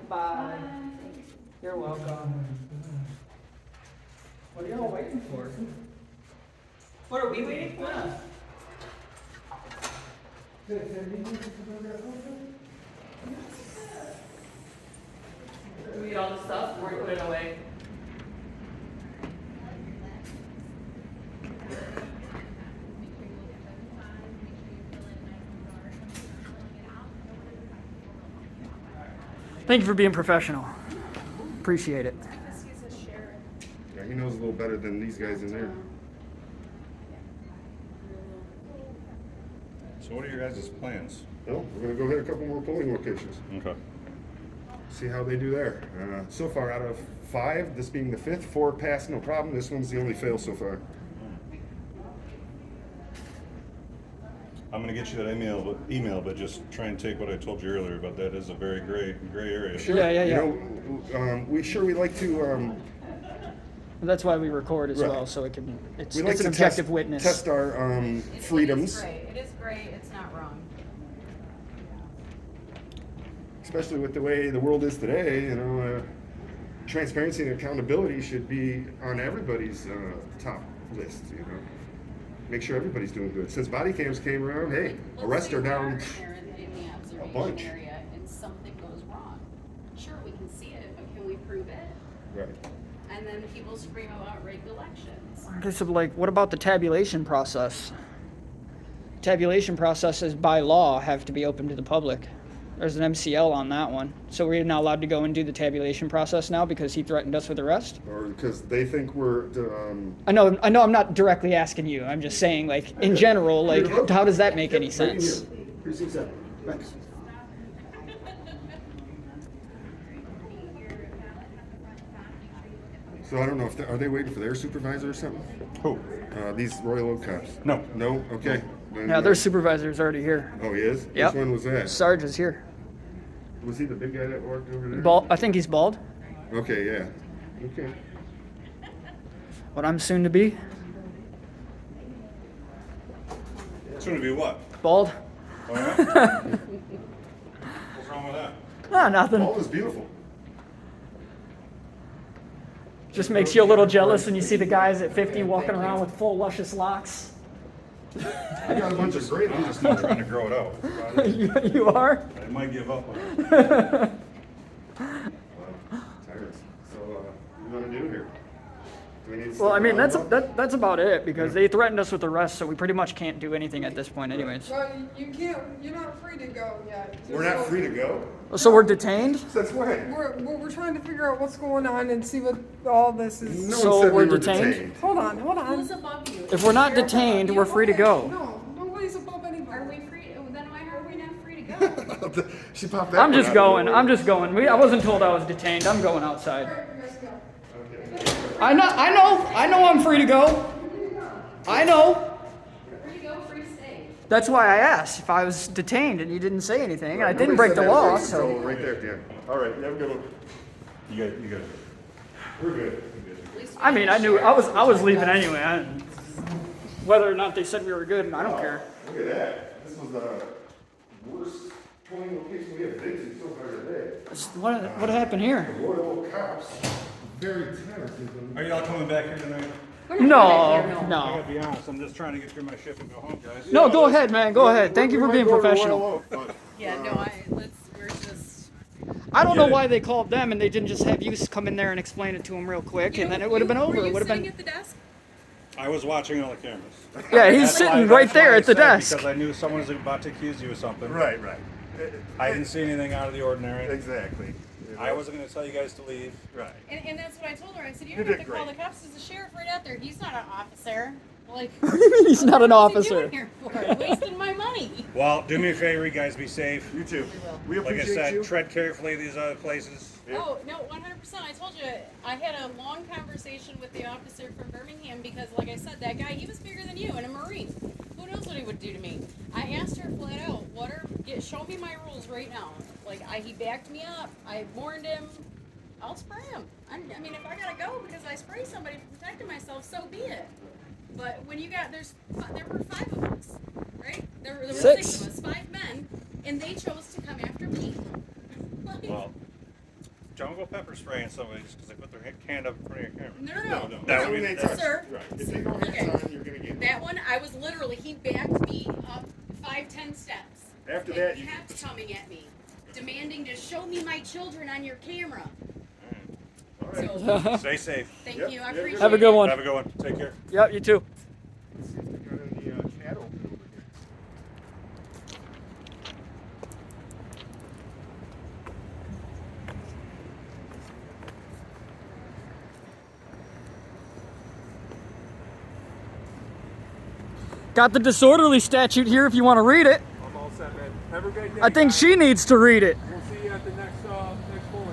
Bye. You're welcome. What are y'all waiting for? What are we waiting for? Do we eat all the stuff or we put it away? Thank you for being professional. Appreciate it. Because he's a sheriff. Yeah, he knows a little better than these guys in there. So what are your guys' plans? Well, we're gonna go hit a couple more polling locations. Okay. see how they do there. So far, out of 5, this being the 5th, 4 passed, no problem. This one's the only fail so far. I'm gonna get you that email, but just try and take what I told you earlier, but that is a very gray area. Sure. Yeah. You know, we like to. That's why we record as Right. well, so it can. It's We like an to objective witness. Test our freedoms. It is great. It's not wrong. Especially with the way the world is today, you know, transparency and accountability should be on everybody's top list, you know. Make sure everybody's doing good. Since body cams came around, hey, arrests are down In the observation bunch. area and something goes wrong. Sure, we can see it, but can we prove it? Right. And then people scream about rigged elections. Okay, so like, what about the tabulation process? Tabulation processes by law have to be open to the public. There's an MCL on that one. So we're not allowed to go and do the tabulation process now because he threatened us with arrest? Or because they think we're. I know I'm not directly asking you. I'm just saying, like, in general, like, how does that make any sense? Precinct 7. Thanks. So I don't know if are they waiting for their supervisor or something? Who? These Royal Oak cops. No. No. Okay. Then, Yeah, their supervisor's already here. Oh, he is. Yep. Which one was that? Sarge is here. Was he the big guy that walked over there? Bald. I think he's bald. Okay. Yeah. Okay. What I'm soon to be. Soon to be what? Bald. Oh, yeah? What's wrong with that? Ah, nothing. Bald is beautiful. Just makes you a little jealous when you see the guys at 50 walking around with full luscious locks. I got a bunch of great. I'm just not trying to grow it out. you are? I might give up on it. Tyrants. So, what do you want to do here? Do we need to Well, I mean, stick around? that's about it because they threatened us with arrest, so we pretty much can't do anything at this point, anyways. Well, you can't, you're not free to go yet. We're not free to go. So we're detained. Since when? We're trying to figure out what's going on and see what all this is. No So one said we're we were detained? Hold on. Who's above you? If we're not detained, we're free to go. No, nobody's above anybody. Are we free? Then why are we not free to go? She popped that. I'm one just out. going. I'm just going. I wasn't told I was detained. I'm going outside. I know I'm free to go. I know. Free to go, free to stay. That's why I asked if I was detained, and you didn't say anything, and I didn't break the law. So Right there, Dan. All right, have a good one. You got it. We're good. I mean, I knew I was leaving anyway. Whether or not they said we were good, and I don't care. Look at that. This was the worst polling location we have been to so far today. What happened here? The Royal Oak cops, very talented. Are y'all coming back here tonight? No. I gotta be honest, I'm just trying to get through my shift and go home, guys. No, go ahead, man. Go ahead. Thank you for being professional. Yeah, no, we're just. I don't know why they called them and they didn't just have you come in there and explain it to them real quick, and then it would have been over. Were It you would have sitting been. at the desk? I was watching all the cameras. Yeah, he's That's why- sitting right that's why there I at the said, desk. Because I knew someone was about to accuse you of something. Right. I didn't see anything out of the ordinary. Exactly. I wasn't going to tell you guys to leave. Right. And that's what I told her. I said, you You don't have did to call great. the cops. There's a sheriff right out there. He's not an officer. Like, What do you mean he's not an what's he officer? doing here for? Wasting my money. Well, do me a favor, you guys be safe. You too. We Like I appreciate said, you. tread carefully these other places. Oh, no, 100%. I told you, I had a long conversation with the officer from Birmingham because, like I said, that guy, he was bigger than you and a Marine. Who knows what he would do to me? I asked her flat out, show me my rules right now. Like, he backed me up. I warned him. I'll spray him. I mean, if I gotta go because I spray somebody for protecting myself, so be it. But when you got, there were 5 of us, right? There were 6 of us, 5 men, and they chose to come after me. Like, Well, don't go pepper spraying somebody just because they put their hand up in front of your camera. No. That would be Sir. Right. If they don't have time, you're gonna get. That one, I was literally, he backed me up 5-10 steps. After and that, you kept coming at me, demanding to show me my children on your camera. So, Stay safe. thank you, I appreciate it. Have a good one. Have a good one. Take care. Yep, you too. Got the disorderly statute here if you want to read it. I'm all set, man. Have a great day. I think she needs to read it. We'll see you at the next polling.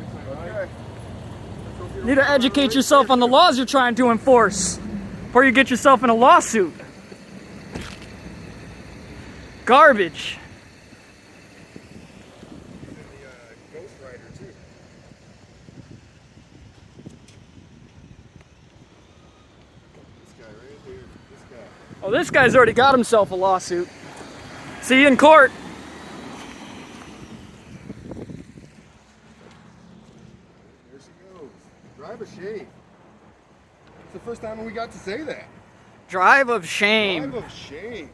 You need to educate yourself on the laws you're trying to enforce before you get yourself in a lawsuit. Garbage. Oh, this guy's already got himself a lawsuit. See you in court. There she goes. Drive of shame. It's the first time we got to say that. Drive of shame. Drive of shame.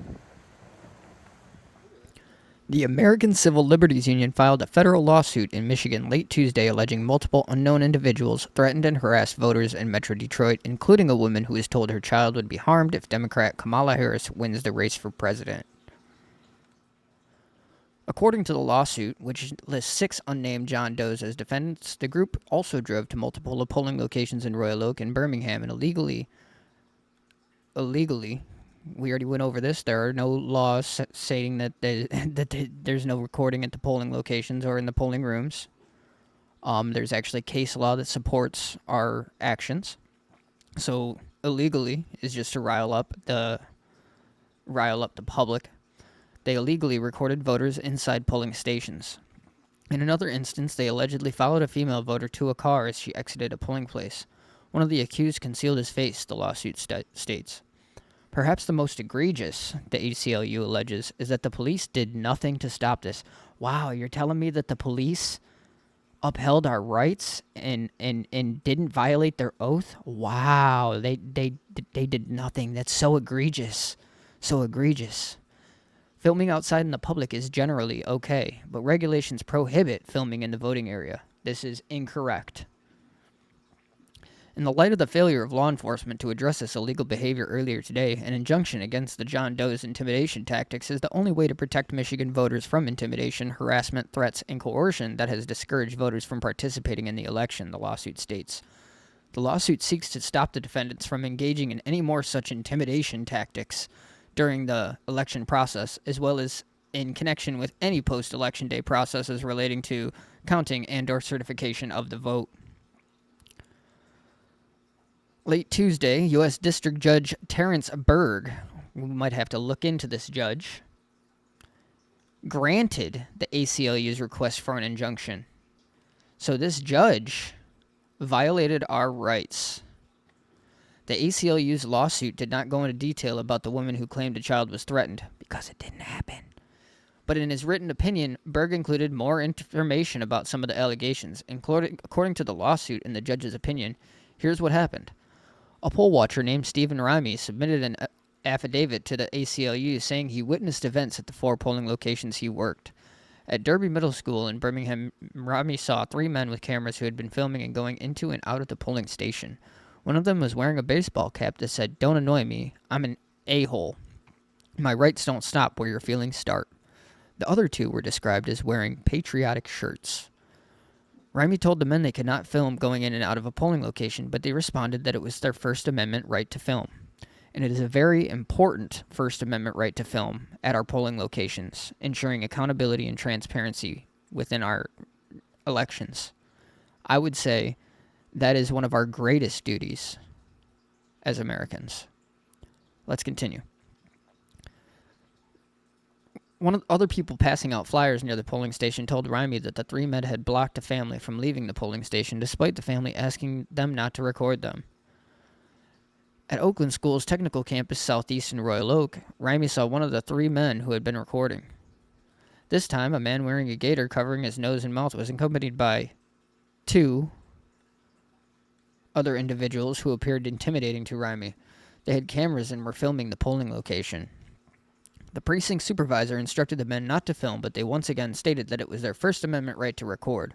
The American Civil Liberties Union filed a federal lawsuit in Michigan late Tuesday alleging multiple unknown individuals threatened and harassed voters in Metro Detroit, including a woman who was told her child would be harmed if Democrat Kamala Harris wins the race for president. According to the lawsuit, which lists 6 unnamed John Does as defendants, the group also drove to multiple polling locations in Royal Oak and Birmingham and illegally, we already went over this, there are no laws stating that there's no recording at the polling locations or in the polling rooms. There's actually case law that supports our actions. So illegally is just to rile up the public. They illegally recorded voters inside polling stations. In another instance, they allegedly followed a female voter to a car as she exited a polling place. One of the accused concealed his face, the lawsuit states. Perhaps the most egregious, the ACLU alleges, is that the police did nothing to stop this. Wow, you're telling me that the police upheld our rights and didn't violate their oath? Wow, they did nothing. That's so egregious. So egregious. Filming outside in the public is generally okay, but regulations prohibit filming in the voting area. This is incorrect. In the light of the failure of law enforcement to address this illegal behavior earlier today, an injunction against the John Doe's intimidation tactics is the only way to protect Michigan voters from intimidation, harassment, threats, and coercion that has discouraged voters from participating in the election, the lawsuit states. The lawsuit seeks to stop the defendants from engaging in any more such intimidation tactics during the election process, as well as in connection with any post-election day processes relating to counting and/or certification of the vote. Late Tuesday, U.S. District Judge Terrence Berg, we might have to look into this judge, granted the ACLU's request for an injunction. So this judge violated our rights. The ACLU's lawsuit did not go into detail about the woman who claimed a child was threatened, because it didn't happen. But in his written opinion, Berg included more information about some of the allegations. According to the lawsuit and the judge's opinion, here's what happened. A poll watcher named Stephen Ramey submitted an affidavit to the ACLU saying he witnessed events at the 4 polling locations he worked. At Derby Middle School in Birmingham, Ramey saw 3 men with cameras who had been filming and going into and out of the polling station. One of them was wearing a baseball cap that said, "Don't annoy me, I'm an a-hole. My rights don't stop where your feelings start." The other 2 were described as wearing patriotic shirts. Ramey told the men they could not film going in and out of a polling location, but they responded that it was their First Amendment right to film. And it is a very important First Amendment right to film at our polling locations, ensuring accountability and transparency within our elections. I would say that is one of our greatest duties as Americans. Let's continue. One of the other people passing out flyers near the polling station told Ramey that the 3 men had blocked a family from leaving the polling station despite the family asking them not to record them. At Oakland School's technical campus southeast in Royal Oak, Ramey saw one of the 3 men who had been recording. This time, a man wearing a gaiter covering his nose and mouth was accompanied by 2 other individuals who appeared intimidating to Ramey. They had cameras and were filming the polling location. The precinct supervisor instructed the men not to film, but they once again stated that it was their First Amendment right to record.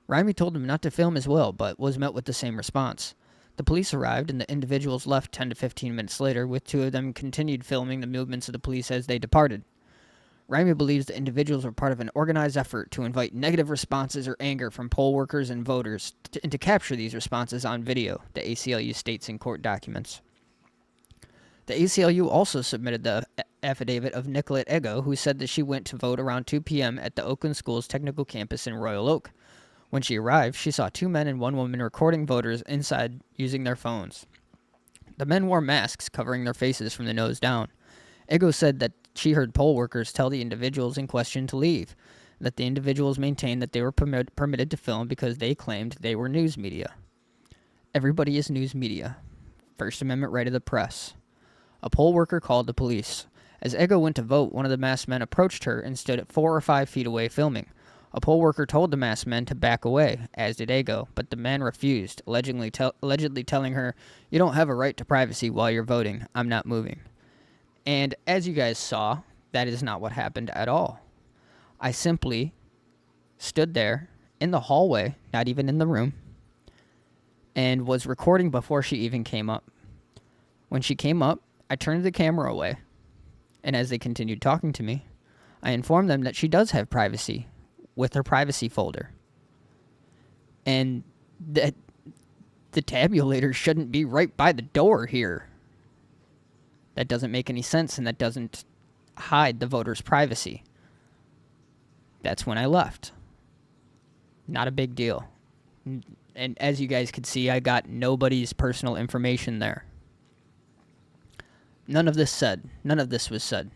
Ramey told them not to film as well, but was met with the same response. The police arrived, and the individuals left 10 to 15 minutes later, with 2 of them continued filming the movements of the police as they departed. Ramey believes the individuals were part of an organized effort to invite negative responses or anger from poll workers and voters, and to capture these responses on video, the ACLU states in court documents. The ACLU also submitted the affidavit of Nicolette Ego, who said that she went to vote around 2 p.m. at the Oakland School's technical campus in Royal Oak. When she arrived, she saw 2 men and 1 woman recording voters inside using their phones. The men wore masks covering their faces from the nose down. Ego said that she heard poll workers tell the individuals in question to leave, that the individuals maintained that they were permitted to film because they claimed they were news media. Everybody is news media. First Amendment right of the press. A poll worker called the police. As Ego went to vote, one of the masked men approached her and stood at 4 or 5 feet away filming. A poll worker told the masked men to back away, as did Ego, but the man refused, allegedly telling her, "You don't have a right to privacy while you're voting. I'm not moving." And as you guys saw, that is not what happened at all. I simply stood there in the hallway, not even in the room, and was recording before she even came up. When she came up, I turned the camera away, and as they continued talking to me, I informed them that she does have privacy with her privacy folder, and that the tabulator shouldn't be right by the door here. That doesn't make any sense, and that doesn't hide the voter's privacy. That's when I left. Not a big deal. And as you guys could see, I got nobody's personal information there. None of this was said.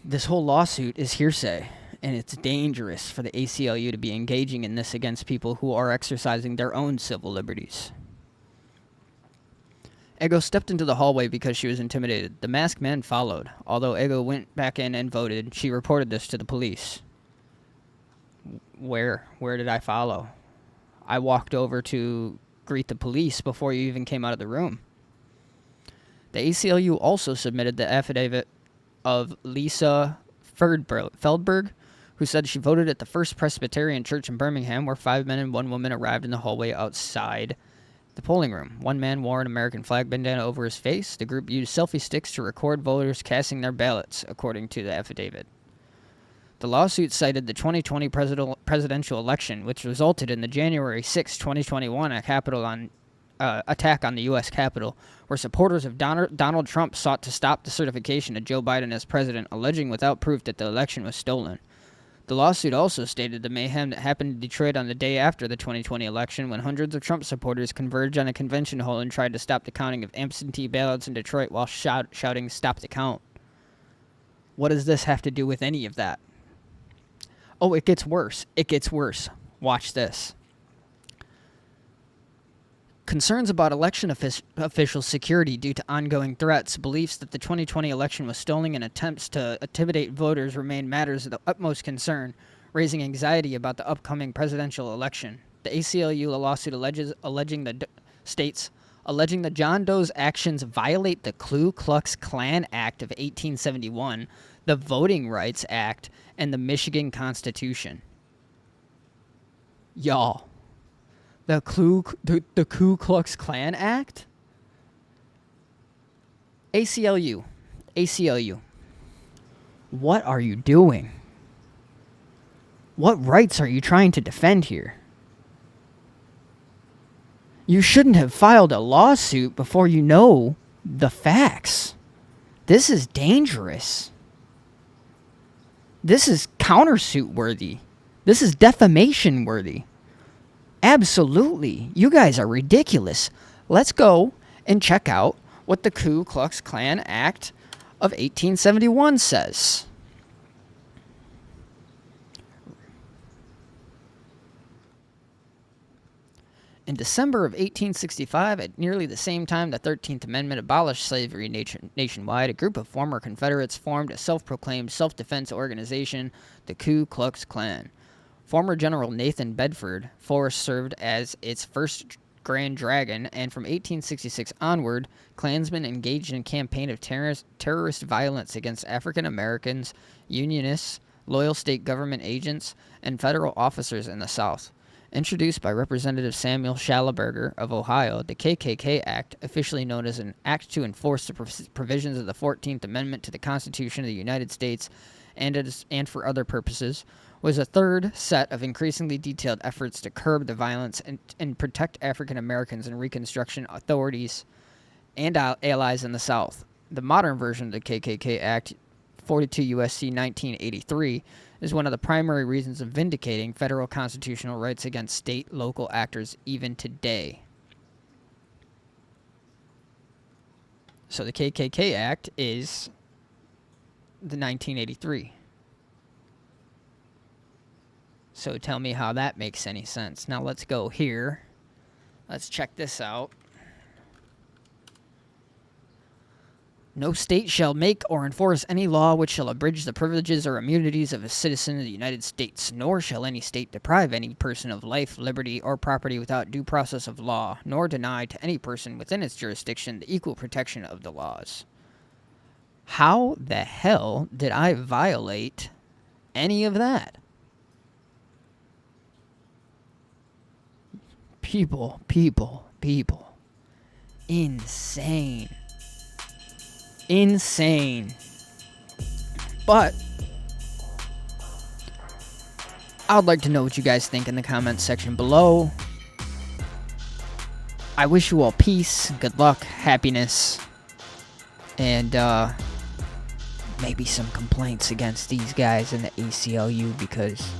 This whole lawsuit is hearsay, and it's dangerous for the ACLU to be engaging in this against people who are exercising their own civil liberties. Ego stepped into the hallway because she was intimidated. The masked man followed. Although Ego went back in and voted, she reported this to the police. Where did I follow? I walked over to greet the police before you even came out of the room. The ACLU also submitted the affidavit of Lisa Feldberg, who said she voted at the First Presbyterian Church in Birmingham, where 5 men and 1 woman arrived in the hallway outside the polling room. 1 man wore an American flag bandana over his face. The group used selfie sticks to record voters casting their ballots, according to the affidavit. The lawsuit cited the 2020 presidential election, which resulted in the January 6, 2021 attack on the U.S. Capitol, where supporters of Donald Trump sought to stop the certification of Joe Biden as president, alleging without proof that the election was stolen. The lawsuit also stated the mayhem that happened in Detroit on the day after the 2020 election, when hundreds of Trump supporters converged on a convention hall and tried to stop the counting of absentee ballots in Detroit while shouting, "Stop the count." What does this have to do with any of that? Oh, it gets worse. It gets worse. Watch this. Concerns about election official security due to ongoing threats, beliefs that the 2020 election was stolen, and attempts to intimidate voters remain matters of the utmost concern, raising anxiety about the upcoming presidential election. The ACLU lawsuit alleging the John Doe's actions violate the Ku Klux Klan Act of 1871, the Voting Rights Act, and the Michigan Constitution. Y'all. The Ku Klux Klan Act? ACLU. What are you doing? What rights are you trying to defend here? You shouldn't have filed a lawsuit before you know the facts. This is dangerous. This is countersuit worthy. This is defamation worthy. Absolutely. You guys are ridiculous. Let's go and check out what the Ku Klux Klan Act of 1871 says. In December of 1865, at nearly the same time the 13th Amendment abolished slavery nationwide, a group of former Confederates formed a self-proclaimed self-defense organization, the Ku Klux Klan. Former General Nathan Bedford Forrest served as its first Grand Dragon, and from 1866 onward, Klansmen engaged in a campaign of terrorist violence against African Americans, Unionists, loyal state government agents, and federal officers in the South. Introduced by Representative Samuel Schallenberger of Ohio, the KKK Act, officially known as an act to enforce the provisions of the 14th Amendment to the Constitution of the United States and for other purposes, was a third set of increasingly detailed efforts to curb the violence and protect African Americans and Reconstruction authorities and allies in the South. The modern version of the KKK Act, 42 U.S.C. 1983, is one of the primary reasons of vindicating federal constitutional rights against state local actors even today. So the KKK Act is the 1983. So tell me how that makes any sense. Now let's go here. Let's check this out. No state shall make or enforce any law which shall abridge the privileges or immunities of a citizen of the United States, nor shall any state deprive any person of life, liberty, or property without due process of law, nor deny to any person within its jurisdiction the equal protection of the laws. How the hell did I violate any of that? People. Insane. But I would like to know what you guys think in the comments section below. I wish you all peace, good luck, happiness, and maybe some complaints against these guys in the ACLU, because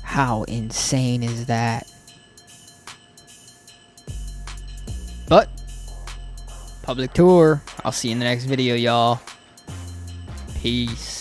how insane is that? But public tour. I'll see you in the next video, y'all. Peace.